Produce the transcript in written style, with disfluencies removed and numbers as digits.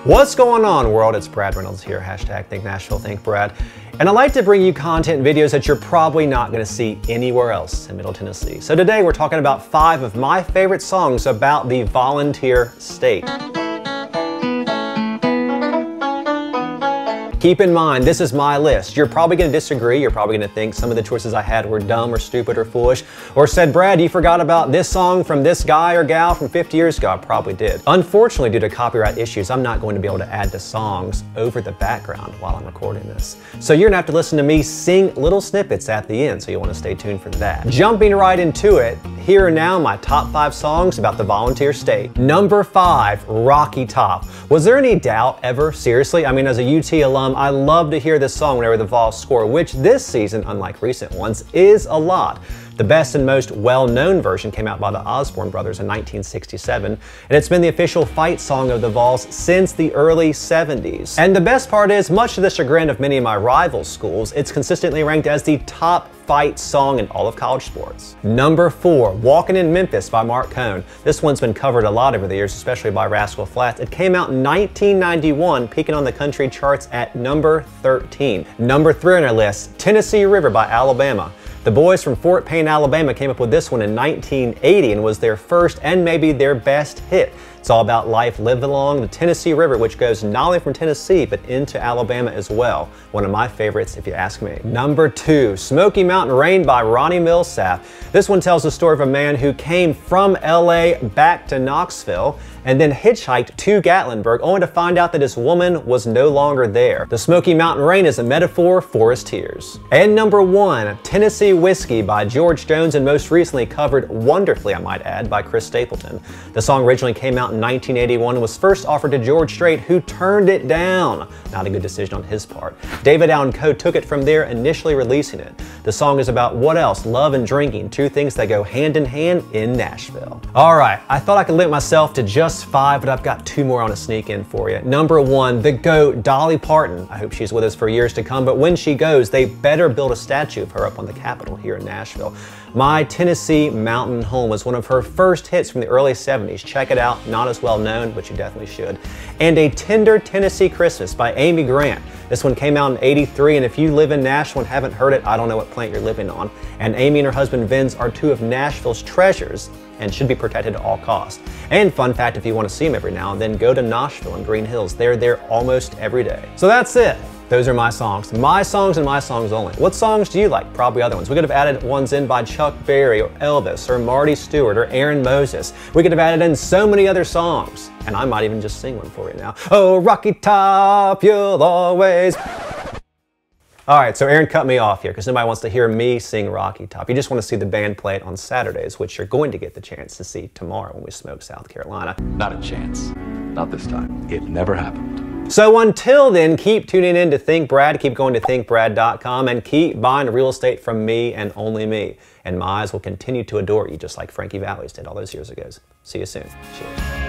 What's going on, world? It's Brad Reynolds here, hashtag Think Nashville, Think Brad. And I like to bring you content and videos that you're probably not going to see anywhere else in Middle Tennessee. So today we're talking about 5 of my favorite songs about the volunteer state. Keep in mind, this is my list. You're probably going to disagree. You're probably going to think some of the choices I had were dumb or stupid or foolish, or said, Brad, you forgot about this song from this guy or gal from 50 years ago. I probably did. Unfortunately, due to copyright issues, I'm not going to be able to add the songs over the background while I'm recording this. So you're going to have to listen to me sing little snippets at the end, so you'll want to stay tuned for that. Jumping right into it, here are now my top 5 songs about the volunteer state. Number 5, Rocky Top. Was there any doubt ever? Seriously? I mean, as a UT alum, I love to hear this song whenever the Vols score, which this season, unlike recent ones, is a lot. The best and most well-known version came out by the Osborne brothers in 1967, and it's been the official fight song of the Vols since the early 70s. And the best part is, much to the chagrin of many of my rival schools, it's consistently ranked as the top fight song in all of college sports. Number 4, Walkin' in Memphis by Mark Cohn. This one's been covered a lot over the years, especially by Rascal Flatts. It came out in 1991, peaking on the country charts at number 13. Number 3 on our list, Tennessee River by Alabama. The boys from Fort Payne, Alabama came up with this one in 1980 and was their first and maybe their best hit. It's all about life lived along the Tennessee River, which goes not only from Tennessee, but into Alabama as well. One of my favorites, if you ask me. Number 2, Smoky Mountain Rain by Ronnie Milsap. This one tells the story of a man who came from LA back to Knoxville and then hitchhiked to Gatlinburg, only to find out that his woman was no longer there. The Smoky Mountain Rain is a metaphor for his tears. And number 1, Tennessee Whiskey by George Jones, and most recently covered wonderfully, I might add, by Chris Stapleton. The song originally came out in 1981 and was first offered to George Strait, who turned it down. Not a good decision on his part. David Allen Coe took it from there, initially releasing it. The song is about what else? Love and drinking, 2 things that go hand in hand in Nashville. Alright, I thought I could limit myself to just 5, but I've got 2 more I want to sneak in for you. Number 1, the GOAT, Dolly Parton. I hope she's with us for years to come, but when she goes, they better build a statue of her up on the Capitol here in Nashville. My Tennessee Mountain Home was one of her first hits from the early 70s. Check it out, not as well known, but you definitely should. And A Tender Tennessee Christmas by Amy Grant. This one came out in '83, and if you live in Nashville and haven't heard it, I don't know what planet you're living on. And Amy and her husband Vince are 2 of Nashville's treasures and should be protected at all costs. And fun fact, if you want to see them every now and then, go to Nashville and Green Hills. They're there almost every day. So that's it. Those are my songs and my songs only. What songs do you like? Probably other ones. We could have added ones in by Chuck Berry or Elvis or Marty Stewart or Aaron Moses. We could have added in so many other songs. And I might even just sing one for you now. Oh, Rocky Top, you'll always... Alright, so Aaron cut me off here because nobody wants to hear me sing Rocky Top. You just want to see the band play it on Saturdays, which you're going to get the chance to see tomorrow when we smoke South Carolina. Not a chance. Not this time. It never happened. So until then, keep tuning in to Think Brad, keep going to thinkbrad.com, and keep buying real estate from me and only me. And my eyes will continue to adore you just like Frankie Valli's did all those years ago. See you soon. Cheers.